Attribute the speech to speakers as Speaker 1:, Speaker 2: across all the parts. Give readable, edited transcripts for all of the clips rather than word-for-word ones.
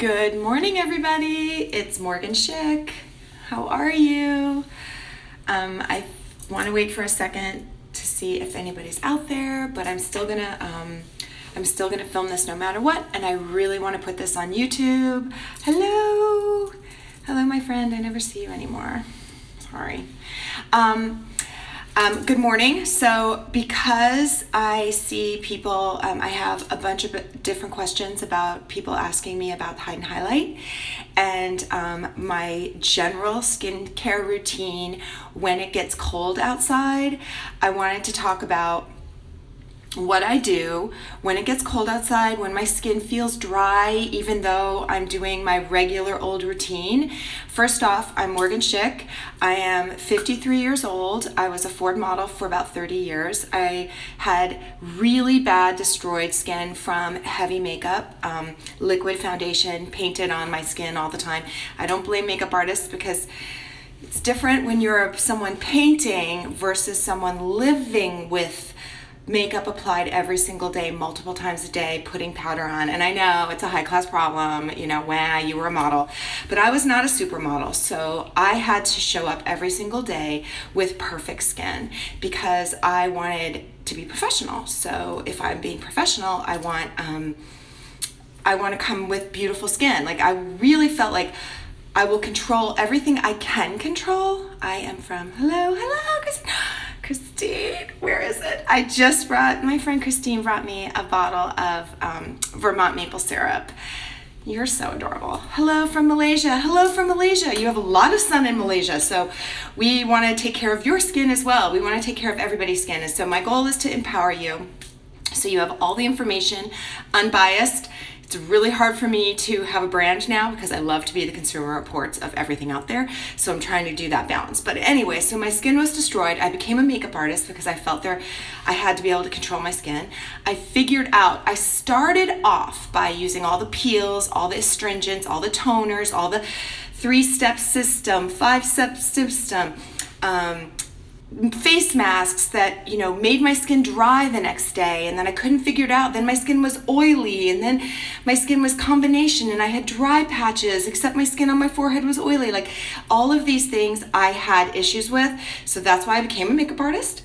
Speaker 1: Good morning, everybody. It's Morgan Schick. How are you? I want to wait for a second to see if anybody's out there, but I'm still gonna film this no matter what, and I really want to put this on YouTube. Hello, my friend. I never see you anymore. Sorry. Good morning. So because I see people, I have a bunch of different questions about people asking me about hide and highlight and my general skincare routine when it gets cold outside. I wanted to talk about what I do when it gets cold outside, when my skin feels dry, even though I'm doing my regular old routine. First off, I'm Morgan Schick. I am 53 years old. I was a Ford model for about 30 years. I had really bad destroyed skin from heavy makeup, liquid foundation painted on my skin all the time. I don't blame makeup artists because it's different when you're someone painting versus someone living with makeup applied every single day, multiple times a day, putting powder on. And I know it's a high class problem, when you were a model, but I was not a supermodel. So I had to show up every single day with perfect skin because I wanted to be professional. So if I'm being professional, I want to come with beautiful skin. Like I really felt like I will control everything I can control. I am from, hello, Christine, where is it? My friend Christine brought me a bottle of Vermont maple syrup. You're so adorable. Hello from Malaysia. You have a lot of sun in Malaysia, so we want to take care of your skin as well. We want to take care of everybody's skin, and so my goal is to empower you so you have all the information, unbiased. It's really hard for me to have a brand now because I love to be the Consumer Reports of everything out there. So I'm trying to do that balance. But anyway, so my skin was destroyed. I became a makeup artist because I felt I had to be able to control my skin. I started off by using all the peels, all the astringents, all the toners, all the 3-step system, 5-step system, face masks that made my skin dry the next day, and then I couldn't figure it out. Then my skin was oily, and then my skin was combination, and I had dry patches except my skin on my forehead was oily. Like all of these things I had issues with, so that's why I became a makeup artist.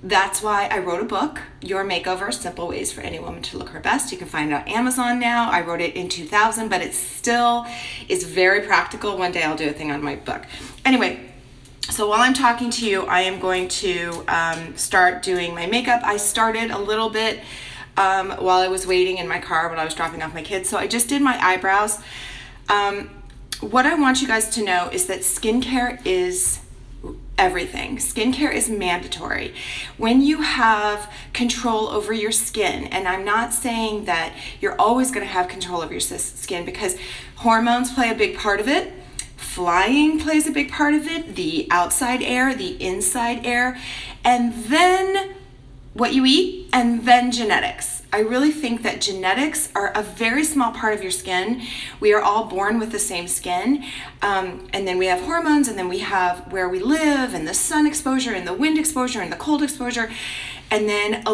Speaker 1: That's why I wrote a book, Your Makeover, Simple Ways for Any Woman to Look Her Best. You can find it on Amazon now. I wrote it in 2000, but it still is very practical. One day I'll do a thing on my book. Anyway, so while I'm talking to you, I am going to start doing my makeup. I started a little bit while I was waiting in my car when I was dropping off my kids. So I just did my eyebrows. What I want you guys to know is that skincare is everything. Skincare is mandatory. When you have control over your skin, and I'm not saying that you're always going to have control over your skin because hormones play a big part of it. Flying plays a big part of it, the outside air, the inside air, and then what you eat, and then genetics. I really think that genetics are a very small part of your skin. We are all born with the same skin, and then we have hormones, and then we have where we live, and the sun exposure, and the wind exposure, and the cold exposure, and then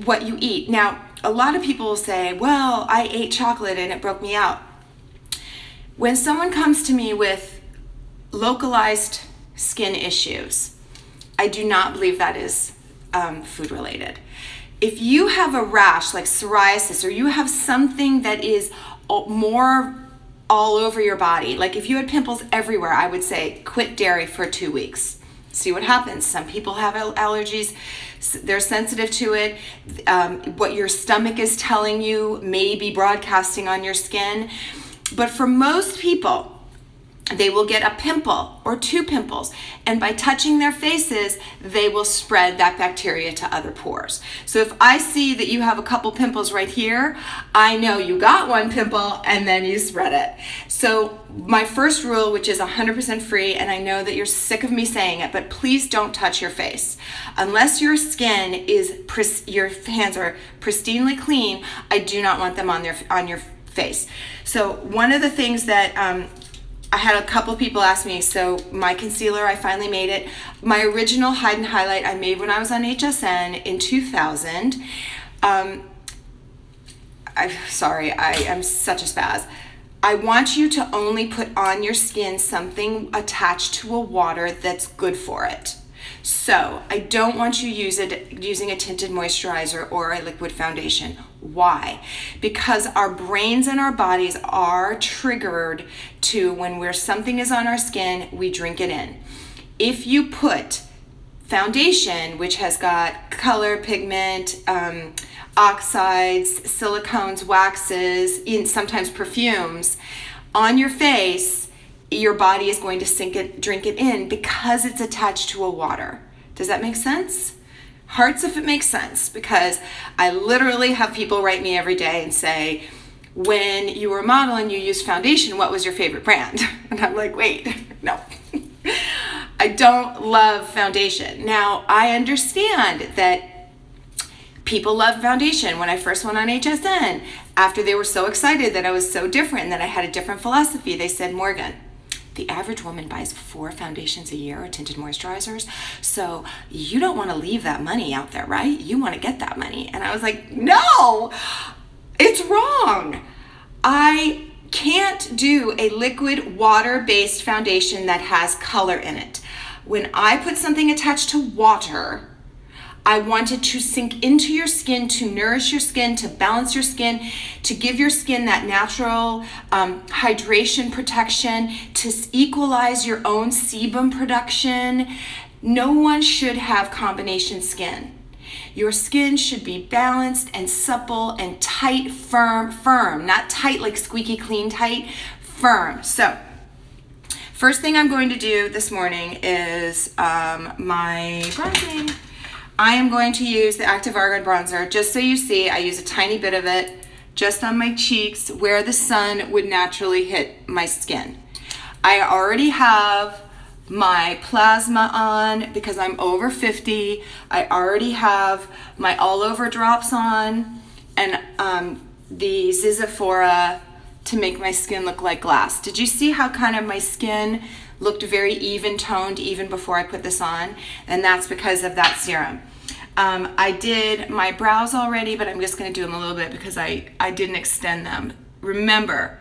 Speaker 1: what you eat. Now, a lot of people will say, well, I ate chocolate and it broke me out. When someone comes to me with localized skin issues, I do not believe that is food related. If you have a rash like psoriasis, or you have something that is more all over your body, like if you had pimples everywhere, I would say quit dairy for 2 weeks. See what happens. Some people have allergies. They're sensitive to it. What your stomach is telling you may be broadcasting on your skin. But for most people, they will get a pimple or 2 pimples, and by touching their faces, they will spread that bacteria to other pores. So if I see that you have a couple pimples right here, I know you got 1 pimple and then you spread it. So my first rule, which is 100% free, and I know that you're sick of me saying it, but please don't touch your face. Unless your skin is, your hands are pristinely clean, I do not want them on your face. So one of the things that I had a couple people ask me, so my concealer, I finally made it. My original Hide and Highlight I made when I was on HSN in 2000. I'm sorry, I am such a spaz. I want you to only put on your skin something attached to a water that's good for it. So I don't want you using a tinted moisturizer or a liquid foundation. Why? Because our brains and our bodies are triggered to when something is on our skin, we drink it in. If you put foundation, which has got color, pigment, oxides, silicones, waxes, sometimes perfumes on your face, your body is going to drink it in because it's attached to a water. Does that make sense? Hearts if it makes sense, because I literally have people write me every day and say, when you were a model and you used foundation, what was your favorite brand? And I'm like, wait, no. I don't love foundation. Now, I understand that people love foundation. When I first went on HSN, after they were so excited that I was so different and that I had a different philosophy, they said, Morgan, the average woman buys 4 foundations a year or tinted moisturizers, so you don't want to leave that money out there, right? You want to get that money. And I was like, no, it's wrong. I can't do a liquid water-based foundation that has color in it. When I put something attached to water, I want it to sink into your skin, to nourish your skin, to balance your skin, to give your skin that natural hydration protection, to equalize your own sebum production. No one should have combination skin. Your skin should be balanced and supple and tight, firm, not tight like squeaky clean tight, firm. So, first thing I'm going to do this morning is my bronzing. I am going to use the Active Argan bronzer. Just so you see, I use a tiny bit of it just on my cheeks where the sun would naturally hit my skin. I already have my plasma on because I'm over 50. I already have my all over drops on and the Zizaphora to make my skin look like glass. Did you see how kind of my skin looked very even toned even before I put this on? And that's because of that serum. I did my brows already, but I'm just going to do them a little bit because I didn't extend them. Remember,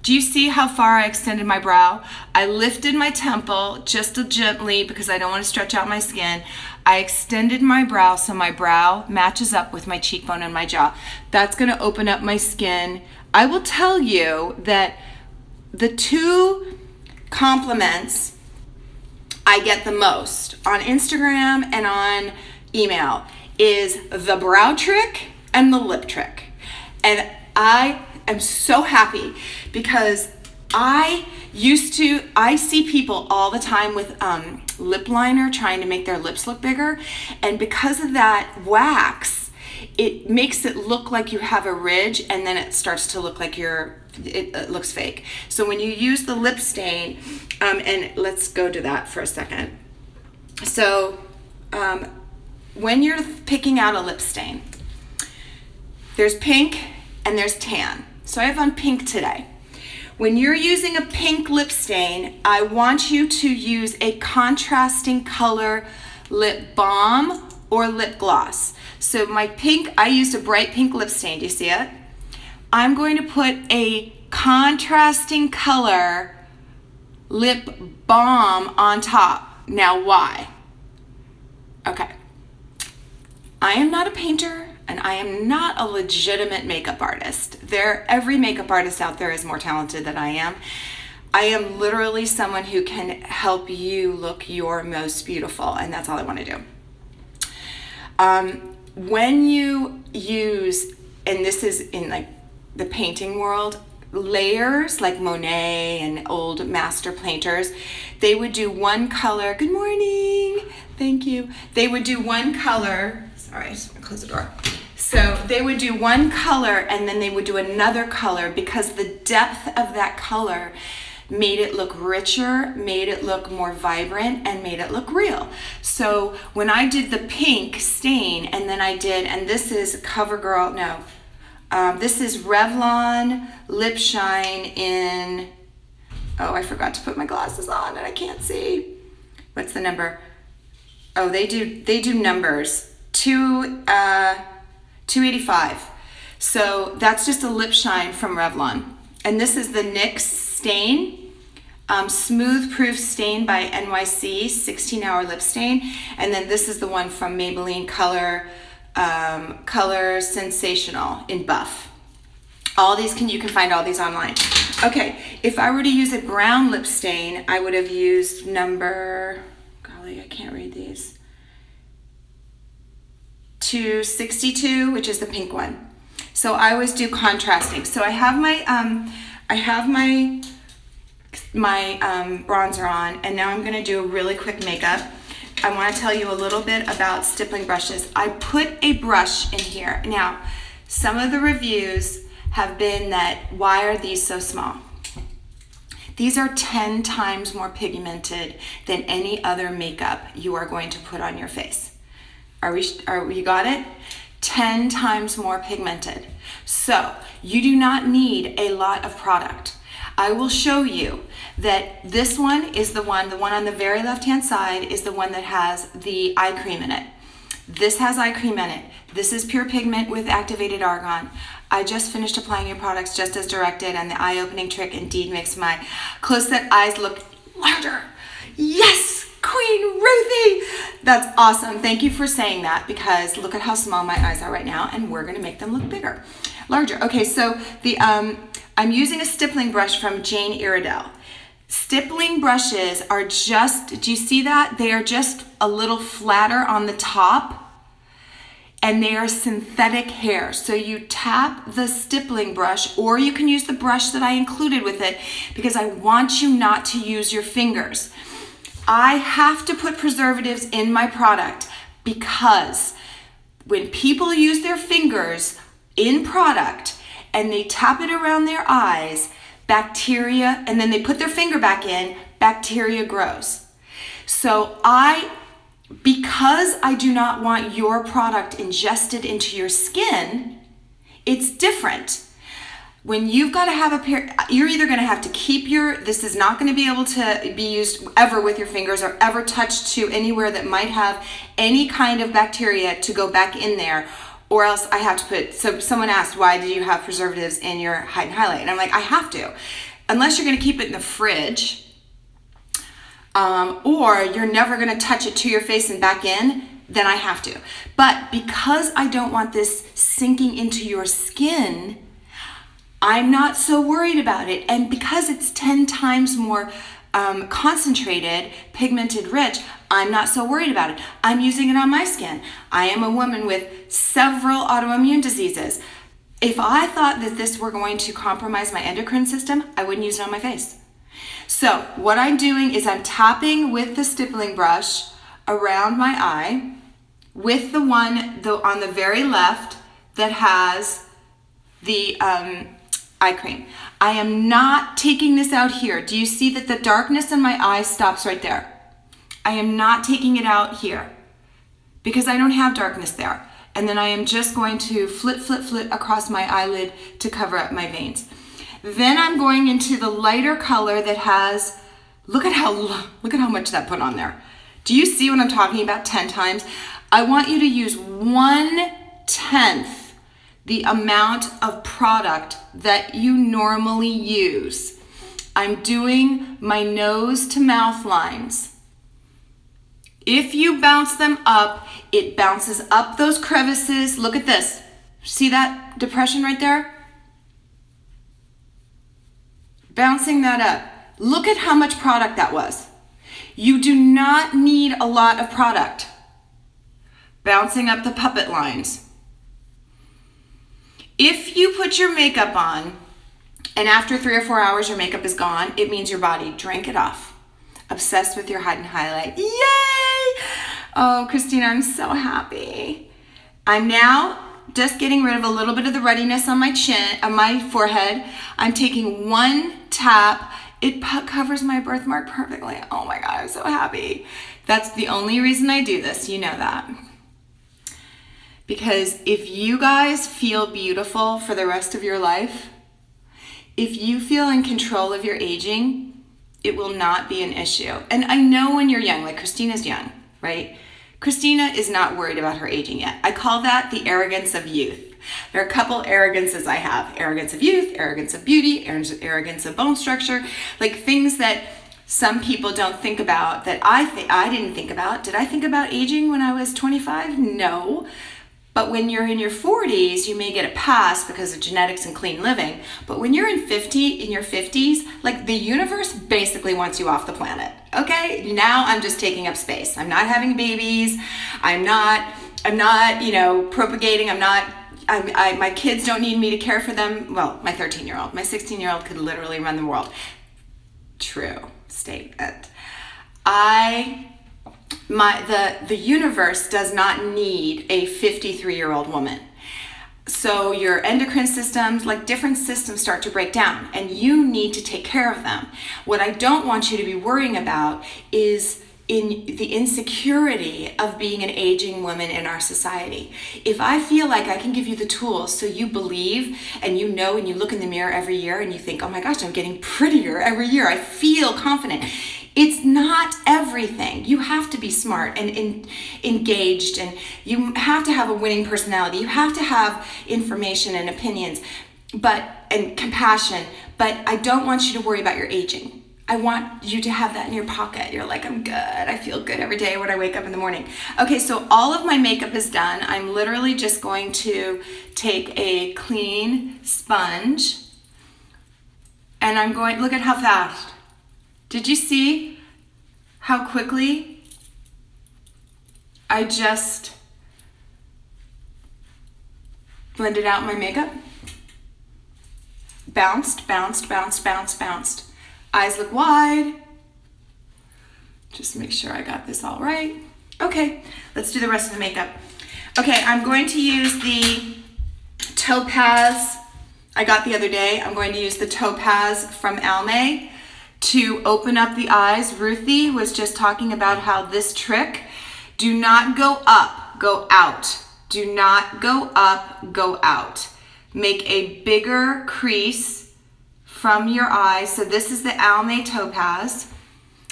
Speaker 1: do you see how far I extended my brow? I lifted my temple just gently because I don't want to stretch out my skin. I extended my brow so my brow matches up with my cheekbone and my jaw. That's going to open up my skin. I will tell you that the 2 compliments I get the most on Instagram and on email is the brow trick and the lip trick. And I am so happy because I see people all the time with lip liner trying to make their lips look bigger. And because of that wax, it makes it look like you have a ridge and then it starts to look like it looks fake. So when you use the lip stain, and let's go to that for a second. So when you're picking out a lip stain, there's pink and there's tan. So I have on pink today. When you're using a pink lip stain, I want you to use a contrasting color lip balm or lip gloss. So my pink, I used a bright pink lip stain. Do you see it? I'm going to put a contrasting color lip balm on top. Now why? Okay. I am not a painter and I am not a legitimate makeup artist. Every makeup artist out there is more talented than I am. I am literally someone who can help you look your most beautiful, and that's all I want to do. When you use, and this is in like the painting world, layers like Monet and old master painters, they would do one color. Good morning. Thank you. They would do one color. Sorry, I just want to close the door. So they would do one color and then they would do another color because the depth of that color made it look richer, made it look more vibrant, and made it look real. So when I did the pink stain, and then I did, and this is CoverGirl, no, this is Revlon Lip Shine in, oh, I forgot to put my glasses on and I can't see. What's the number? Oh, they do numbers. 285. So that's just a lip shine from Revlon. And this is the NYX stain. Smooth Proof Stain by NYC, 16-hour lip stain. And then this is the one from Maybelline Color Sensational in Buff. All these you can find all these online. Okay, if I were to use a brown lip stain, I would have used number, golly, I can't read these. 262, which is the pink one. So I always do contrasting. So I have my bronzer on, and now I'm going to do a really quick makeup. I want to tell you a little bit about stippling brushes. I put a brush in here. Now, some of the reviews have been that, why are these so small? These are 10 times more pigmented than any other makeup you are going to put on your face. You got it? 10 times more pigmented. So you do not need a lot of product. I will show you that this one is the one on the very left-hand side is the one that has the eye cream in it. This has eye cream in it. This is pure pigment with activated argan. I just finished applying your products just as directed, and the eye-opening trick indeed makes my close-set eyes look larger. Yes, Queen Ruthie! That's awesome. Thank you for saying that, because look at how small my eyes are right now, and we're gonna make them look bigger, larger. Okay, so I'm using a stippling brush from Jane Iredale. Stippling brushes are just, do you see that? They are just a little flatter on the top, and they are synthetic hair. So you tap the stippling brush, or you can use the brush that I included with it, because I want you not to use your fingers. I have to put preservatives in my product, because when people use their fingers in product and they tap it around their eyes, bacteria, and then they put their finger back in, bacteria grows. So because I do not want your product ingested into your skin, it's different. When you've got to have a pair, you're either going to have to keep this is not going to be able to be used ever with your fingers or ever touched to anywhere that might have any kind of bacteria to go back in there, or else I have to put, so someone asked, why do you have preservatives in your hide and highlight? And I'm like, I have to. Unless you're going to keep it in the fridge, or you're never going to touch it to your face and back in, then I have to. But because I don't want this sinking into your skin, I'm not so worried about it. And because it's 10 times more concentrated, pigmented rich, I'm not so worried about it. I'm using it on my skin. I am a woman with several autoimmune diseases. If I thought that this were going to compromise my endocrine system, I wouldn't use it on my face. So what I'm doing is I'm tapping with the stippling brush around my eye with the one on the very left that has the eye cream. I am not taking this out here. Do you see that the darkness in my eye stops right there? I am not taking it out here because I don't have darkness there. And then I am just going to flit across my eyelid to cover up my veins. Then I'm going into the lighter color that has, look at how much that put on there. Do you see what I'm talking about 10 times? I want you to use 1/10 the amount of product that you normally use. I'm doing my nose to mouth lines. If you bounce them up, it bounces up those crevices. Look at this. See that depression right there? Bouncing that up. Look at how much product that was. You do not need a lot of product. Bouncing up the puppet lines. If you put your makeup on and after 3 or 4 hours your makeup is gone, it means your body drank it off. Obsessed with your hide and highlight. Yay! Oh, Christina, I'm so happy. I'm now just getting rid of a little bit of the ruddiness on my chin, on my forehead. I'm taking one tap. It covers my birthmark perfectly. Oh my God, I'm so happy. That's the only reason I do this. You know that. Because if you guys feel beautiful for the rest of your life, if you feel in control of your aging, it will not be an issue. And I know when you're young, like Christina's young, right? Christina is not worried about her aging yet. I call that the arrogance of youth. There are a couple arrogances I have. Arrogance of youth, arrogance of beauty, arrogance of bone structure, like things that some people don't think about that I didn't think about. Did I think about aging when I was 25? No. But when you're in your 40s, you may get a pass because of genetics and clean living. But when you're in your 50s, like the universe basically wants you off the planet. Okay? Now I'm just taking up space. I'm not having babies. I'm not, propagating. My kids don't need me to care for them. Well, my 13-year-old, my 16-year-old could literally run the world. True statement. The universe does not need a 53-year-old woman. So your endocrine systems, like different systems start to break down and you need to take care of them. What I don't want you to be worrying about is in the insecurity of being an aging woman in our society. If I feel like I can give you the tools so you believe and you know and you look in the mirror every year and you think, oh my gosh, I'm getting prettier every year. I feel confident. It's not everything. You have to be smart and engaged, and you have to have a winning personality. You have to have information and opinions, and compassion. But I don't want you to worry about your aging. I want you to have that in your pocket. You're like, I'm good. I feel good every day when I wake up in the morning. Okay, so all of my makeup is done. I'm literally just going to take a clean sponge, and I'm going, look at how fast. Did you see how quickly I just blended out my makeup? Bounced, bounced, bounced, bounced, bounced. Eyes look wide. Just make sure I got this all right. Okay, let's do the rest of the makeup. Okay, I'm going to use the Topaz I got the other day. I'm going to use the Topaz from IMHO to open up the eyes. Ruthie was just talking about how this trick, do not go up, go out. Do not go up, go out. Make a bigger crease from your eye. So this is the IMHO Topaz.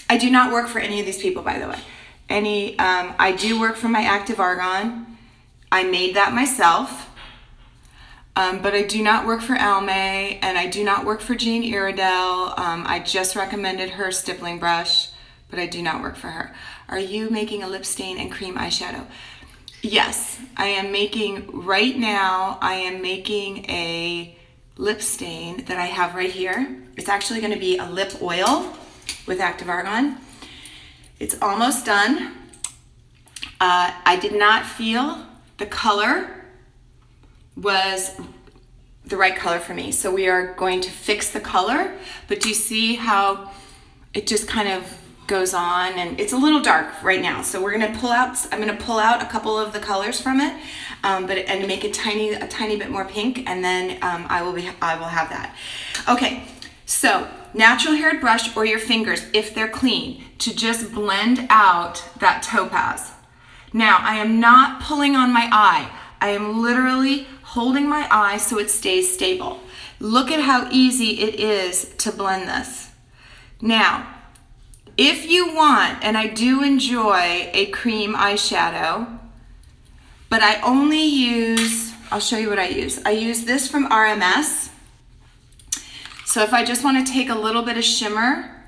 Speaker 1: I do not work for any of these people, by the way. I do work for my Active Argon. I made that myself. But I do not work for IMHO, and I do not work for Jean Iredell. I just recommended her stippling brush, but I do not work for her. Are you making a lip stain and cream eyeshadow? Yes, I am making, right now, I am making a lip stain that I have right here. It's actually going to be a lip oil with Active Argon. It's almost done. I did not feel the color was the right color for me. So we are going to fix the color, but do you see how it just kind of goes on, and it's a little dark right now. So I'm going to pull out a couple of the colors from it, and make it a tiny bit more pink, and then I will have that. Okay, so natural haired brush or your fingers, if they're clean, to just blend out that topaz. Now, I am not pulling on my eye. I am literally holding my eye so it stays stable. Look at how easy it is to blend this. Now, if you want, and I do enjoy a cream eyeshadow, but I only use, I'll show you what I use. I use this from RMS. So if I just want to take a little bit of shimmer,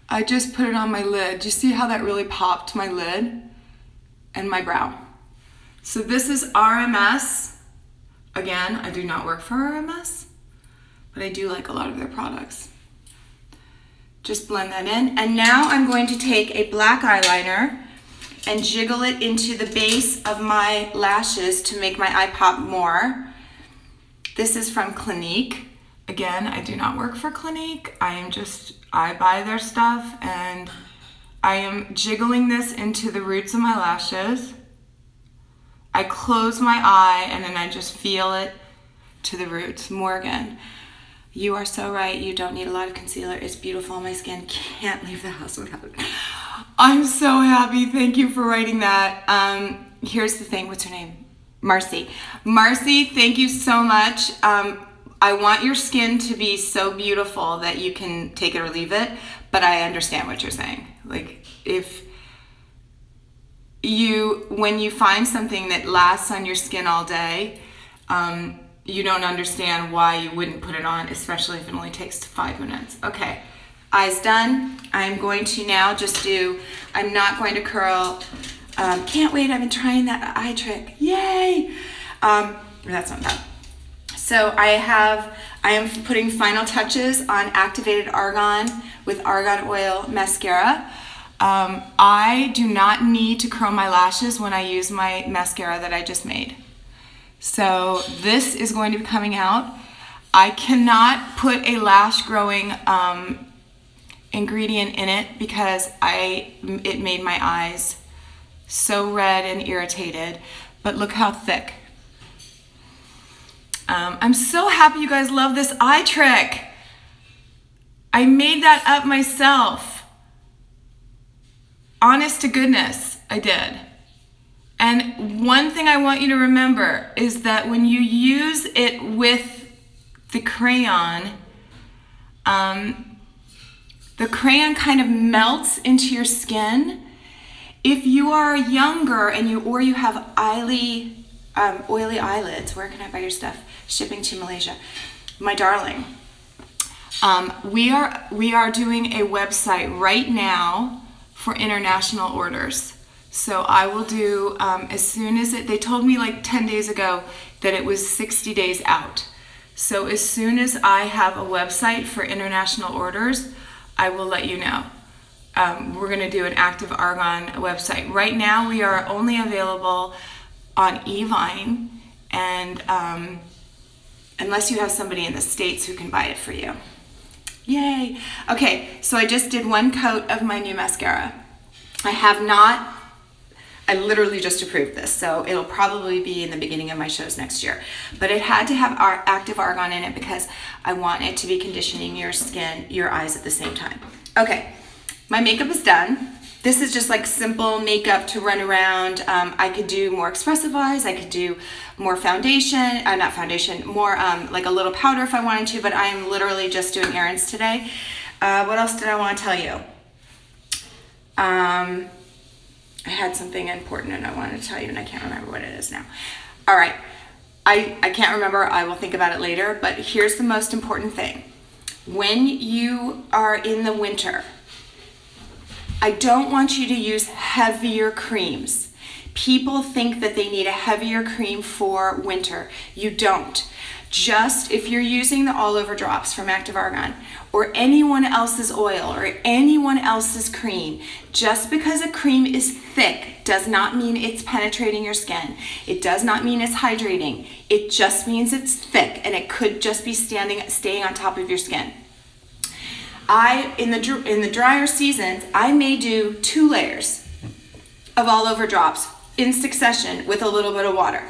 Speaker 1: I just put it on my lid. Do you see how that really popped my lid and my brow? So this is RMS. Again, I do not work for RMS, but I do like a lot of their products. Just blend that in. And now I'm going to take a black eyeliner and jiggle it into the base of my lashes to make my eye pop more. This is from Clinique. Again, I do not work for Clinique. I buy their stuff, and I am jiggling this into the roots of my lashes. I close my eye and then I just feel it to the roots. Morgan, you are so right. You don't need a lot of concealer. It's beautiful on my skin. Can't leave the house without it. I'm so happy. Thank you for writing that. Here's the thing. What's her name? Marcy. Marcy, thank you so much. I want your skin to be so beautiful that you can take it or leave it, but I understand what you're saying. Like, when you find something that lasts on your skin all day, you don't understand why you wouldn't put it on, especially if it only takes 5 minutes. Okay, eyes done. I'm going to now I'm not going to curl. Can't wait, I've been trying that eye trick. Yay! That's not bad. So I am putting final touches on activated argan with argan oil mascara. I do not need to curl my lashes when I use my mascara that I just made. So this is going to be coming out. I cannot put a lash growing ingredient in it because it made my eyes so red and irritated, but look how thick. I'm so happy you guys love this eye trick. I made that up myself. Honest to goodness, I did. And one thing I want you to remember is that when you use it with the crayon kind of melts into your skin. If you are younger and you have oily eyelids, where can I buy your stuff? Shipping to Malaysia. My darling, we are doing a website right now for international orders. So I will do, as soon as they told me like 10 days ago that it was 60 days out. So as soon as I have a website for international orders, I will let you know. We're gonna do an active argan website. Right now we are only available on eVine, and unless you have somebody in the States who can buy it for you. Yay! Okay, so I just did one coat of my new mascara. I literally just approved this, so it'll probably be in the beginning of my shows next year. But it had to have our active argan in it because I want it to be conditioning your skin, your eyes at the same time. Okay, my makeup is done. This is just like simple makeup to run around. I could do more expressive eyes. I could do more foundation, not foundation, more like a little powder if I wanted to, but I'm literally just doing errands today. What else did I want to tell you? I had something important and I wanted to tell you and I can't remember what it is now. All right, I can't remember, I will think about it later, but here's the most important thing. When you are in the winter, I don't want you to use heavier creams. People think that they need a heavier cream for winter. You don't. Just if you're using the all over drops from Active Argan or anyone else's oil or anyone else's cream, just because a cream is thick does not mean it's penetrating your skin. It does not mean it's hydrating. It just means it's thick and it could just be staying on top of your skin. In the drier seasons, I may do 2 layers of all over drops in succession with a little bit of water.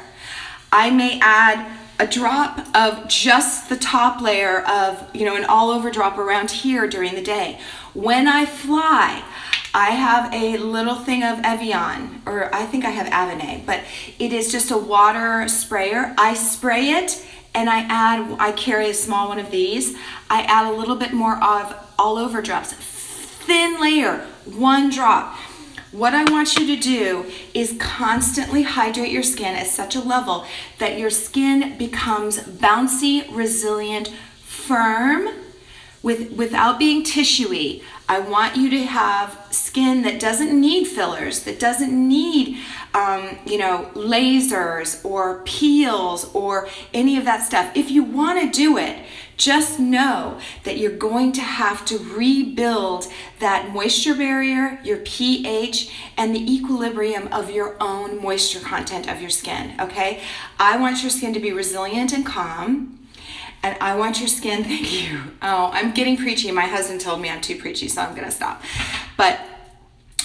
Speaker 1: I may add a drop of just the top layer of, an all over drop around here during the day. When I fly, I have a little thing of Evian, or I think I have Avenay, but it is just a water sprayer. I spray it and I carry a small one of these. I add a little bit more of all over drops, thin layer, 1 drop. What I want you to do is constantly hydrate your skin at such a level that your skin becomes bouncy, resilient, firm, without being tissuey. I want you to have skin that doesn't need fillers, that doesn't need lasers or peels or any of that stuff. If you want to do it, just know that you're going to have to rebuild that moisture barrier, your pH, and the equilibrium of your own moisture content of your skin, okay? I want your skin to be resilient and calm, and I want your skin, thank you. Oh, I'm getting preachy. My husband told me I'm too preachy, so I'm gonna stop. But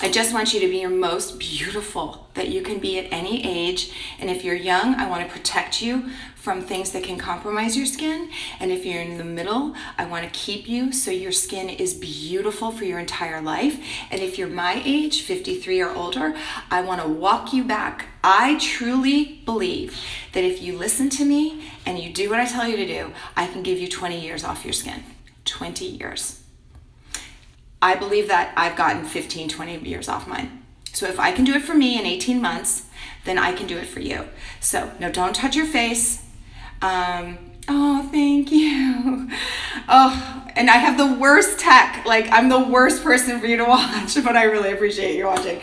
Speaker 1: I just want you to be your most beautiful that you can be at any age. And if you're young, I want to protect you from things that can compromise your skin. And if you're in the middle, I want to keep you so your skin is beautiful for your entire life. And if you're my age, 53 or older, I want to walk you back. I truly believe that if you listen to me and you do what I tell you to do, I can give you 20 years off your skin. 20 years. I believe that I've gotten 15, 20 years off mine. So if I can do it for me in 18 months, then I can do it for you. So no, don't touch your face. Oh, thank you. Oh, and I have the worst tech. Like, I'm the worst person for you to watch, but I really appreciate you watching.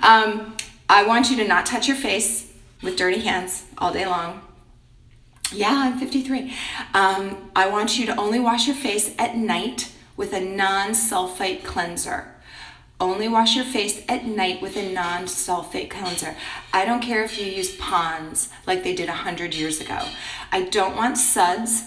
Speaker 1: I want you to not touch your face with dirty hands all day long. Yeah, I'm 53. I want you to only wash your face at night with a non-sulfate cleanser. Only wash your face at night with a non-sulfate cleanser. I don't care if you use Pond's like they did 100 years ago. I don't want suds.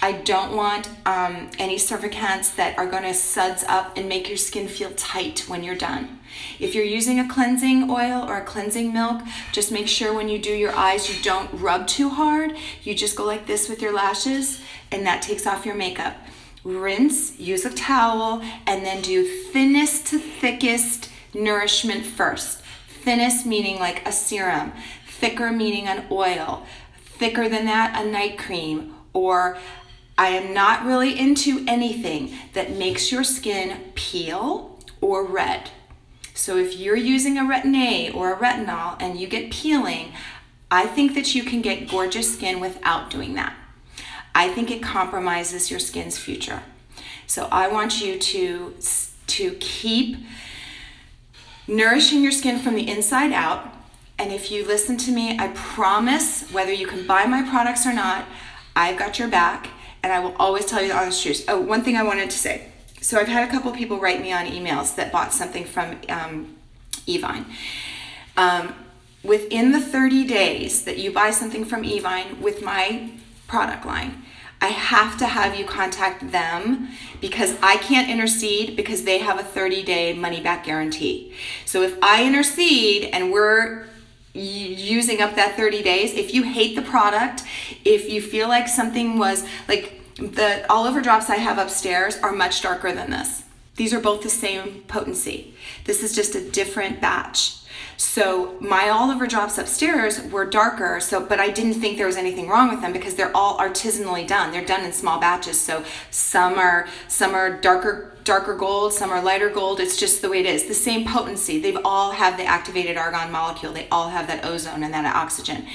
Speaker 1: I don't want any surfactants that are going to suds up and make your skin feel tight when you're done. If you're using a cleansing oil or a cleansing milk, just make sure when you do your eyes you don't rub too hard. You just go like this with your lashes, and that takes off your makeup. Rinse, use a towel, and then do thinnest to thickest nourishment first. Thinnest meaning like a serum, thicker meaning an oil, thicker than that a night cream, or I am not really into anything that makes your skin peel or red. So if you're using a retin-A or a retinol and you get peeling, I think that you can get gorgeous skin without doing that. I think it compromises your skin's future. So I want you to keep nourishing your skin from the inside out. And if you listen to me, I promise, whether you can buy my products or not, I've got your back, and I will always tell you the honest truth. Oh, one thing I wanted to say. So I've had a couple people write me on emails that bought something from Evine. Within the 30 days that you buy something from Evine with my product line, I have to have you contact them because I can't intercede because they have a 30-day money-back guarantee. So if I intercede and we're using up that 30 days, if you hate the product, if you feel like something was, like the all over drops I have upstairs are much darker than this. These are both the same potency. This is just a different batch. So my all over drops upstairs were darker, but I didn't think there was anything wrong with them because they're all artisanally done. They're done in small batches. So some are darker gold, some are lighter gold. It's just the way it is. The same potency. They all have the activated argon molecule. They all have that ozone and that oxygen.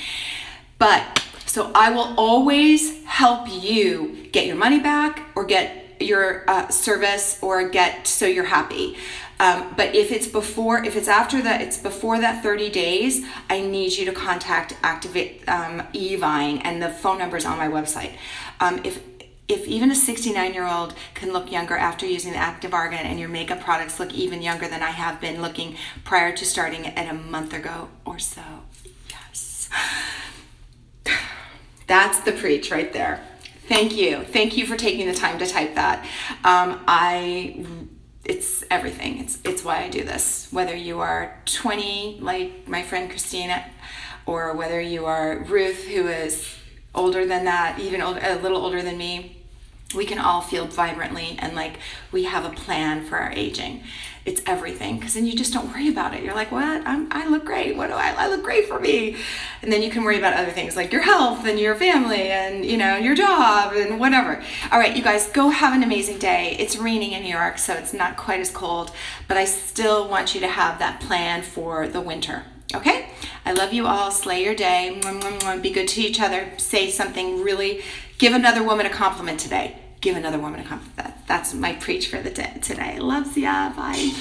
Speaker 1: But so I will always help you get your money back or get your service or get so you're happy. But if it's after that, it's before that 30 days, I need you to contact Evine, and the phone number is on my website. If even a 69-year-old can look younger after using the active argan, and your makeup products look even younger than I have been looking prior to starting it at a month ago or so, yes. That's the preach right there. Thank you. Thank you for taking the time to type that. It's everything. It's why I do this. Whether you are 20, like my friend Christina, or whether you are Ruth, who is older than that, even a little older than me, we can all feel vibrantly and like we have a plan for our aging. It's everything, because then you just don't worry about it. You're like, what? I look great. I look great for me. And then you can worry about other things like your health and your family and, your job and whatever. All right, you guys, go have an amazing day. It's raining in New York, so it's not quite as cold, but I still want you to have that plan for the winter. Okay? I love you all. Slay your day. Be good to each other. Say something really. Give another woman a compliment today. Give another woman a compliment. That's my preach for the day today. Loves ya. Bye.